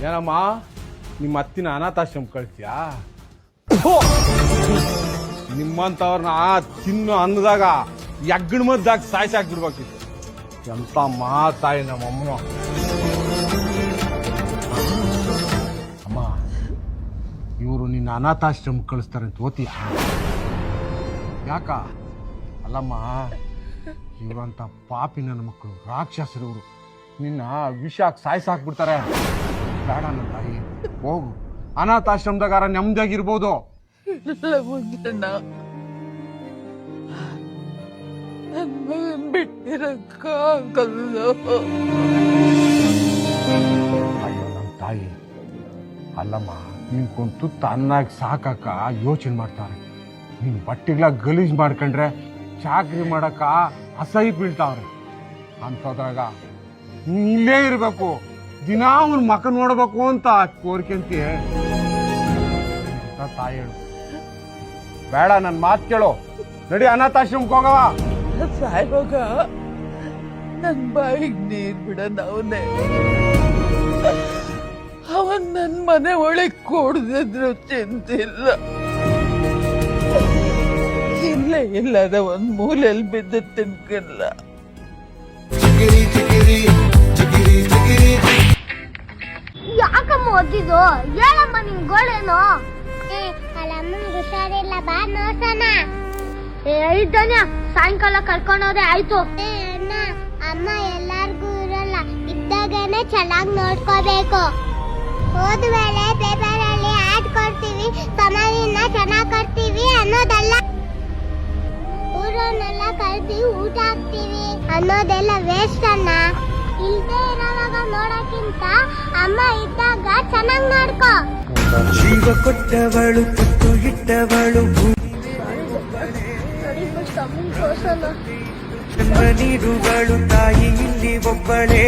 ಏನಮ್ಮ ನಿಮ್ಮ ಅತ್ತಿನ ಅನಾಥಾಶ್ರಮ ಕಳ್ತೀಯಾ? ನಿಮ್ಮಂತವ್ರನ್ನ ತಿನ್ನು ಅನ್ನದಾಗ ಎಗ್ಗಣ ಮದ್ದಾಗ ಸಾಯ್ಸಾಕ್ಬಿಡ್ಬೇಕಿತ್ತು. ಎಂತ ಮಾತಾಯಿ ನಮ್ಮಮ್ಮ. ಅಮ್ಮ, ಇವರು ನಿನ್ನ ಅನಾಥಾಶ್ರಮ ಕಳಿಸ್ತಾರೆ ಅಂತ ಓದ್ತೀಯ? ಯಾಕ? ಅಲ್ಲಮ್ಮ, ಇವರಂತ ಪಾಪಿ ನನ್ನ ಮಕ್ಕಳು, ರಾಕ್ಷಸರು ಇವರು. ನಿನ್ನ ವಿಷಾಕ್ ಸಾಯ್ಸಾಕ್ಬಿಡ್ತಾರೆ. ಬೇಡ ನನ್ನ ತಾಯಿ, ಹೋಗು. ಅನಾಥಾಶ್ರಮದಾಗಾರ ನೆಮ್ಮದಿಯಾಗಿರ್ಬೋದು. ಬಿಟ್ಟಿರಕ್ಕಾಗಲ್ಲ. ಅಯ್ಯೋ ನಮ್ಮ ತಾಯಿ, ಅಲ್ಲಮ್ಮ, ನಿನ್ಕೊಂದು ತುತ್ತ ಅನ್ನಾಗಿ ಸಾಕಾಕ ಯೋಚನೆ ಮಾಡ್ತಾರೆ. ನಿನ್ ಬಟ್ಟೆಗಳ ಗಲೀಜ್ ಮಾಡ್ಕೊಂಡ್ರೆ ಚಾಕ್ರಿ ಮಾಡಕ ಅಸಹ್ಯ ಬೀಳ್ತಾವ್ರೆ. ಅಂಥದ್ರಾಗ ನೀನ್ ಇಲ್ಲೇ ಇರ್ಬೇಕು, ದಿನಾ ಅವ್ನ ಮಕ್ಕ ನೋಡ್ಬೇಕು ಅಂತ ಕೋರಿಕೆಂತೀಯ. ತಾಯಿ ಹೇಳು, ಬೇಡ, ನನ್ನ ಮಾತು ಕೇಳು. ನಡಿ, ಅನಾಥಾಶ್ರಮಕ್ಕೆ ಹೋಗವ. ಸಾಯುವಾಗ ನನ್ ಬಾಯಿಗೆ ನೀರ್ ಬಿಡೋಣ ಅವನೇ. ಅವನ್ ನನ್ ಮನೆ ಒಳಗ್ ಕೂಡ್ದಿದ್ರು ಚಿಂತಿಲ್ಲ. ಇಲ್ಲೇ ಇಲ್ಲದ ಒಂದ್ ಮೂಲೆಯಲ್ಲಿ ಬಿದ್ದು ತಿನ್ಕಲ್ಲ. ಯಾಕಮ್ಮ ಓದಿದ್ದು? ಹೇಳಮ್ಮ ನಿನ್ ಗೋಳೇನು? ಅಲ್ಲಮ್ಮನ್ ಹುಷಾರಿಲ್ಲ, ಬಾ ನೋಸೋಣ. ಐದನ್ಯ ಸಾಯಂಕಾಲ ಕರ್ಕೊಂಡೋದೆ ಆಯ್ತು. ಅಣ್ಣ, ಅಮ್ಮ ಎಲ್ಲಾರ್ಗೂ ಇರಲ್ಲ, ಇದ್ದಾಗನೆ ಚೆನ್ನಾಗ್ ನೋಡ್ಕೋಬೇಕು. ಹೋದ್ಮೇಲೆ ಪೇಪರ್ ಅಲ್ಲಿ ಆಡ್ ಕೊಡ್ತೀವಿ, ಸಮಾಧಿನ ಚೆನ್ನಾಗ್ ಕೊಡ್ತೀವಿ ಅನ್ನೋದಲ್ಲ. ಊರನ್ನೆಲ್ಲ ಕಲ್ಸಿ ಊಟ ಹಾಕ್ತೀವಿ ಅನ್ನೋದೆಲ್ಲ ವೇಸ್ಟ್ ಅಣ್ಣ. ಇಲ್ದೇ ಇರೋವಾಗ ನೋಡಕ್ಕಿಂತ ಅಮ್ಮ ಇದ್ದಾಗ ಚೆನ್ನಾಗ್ ನೋಡ್ಕೋ. ಜೀವ ಕೊಟ್ಟವಳು, ತುತ್ತು ಇಟ್ಟವಳು, ಜನ್ಮ ನೀಡುವಳು ತಾಯಿ ಇಲ್ಲಿ ಒಬ್ಬಳೇ.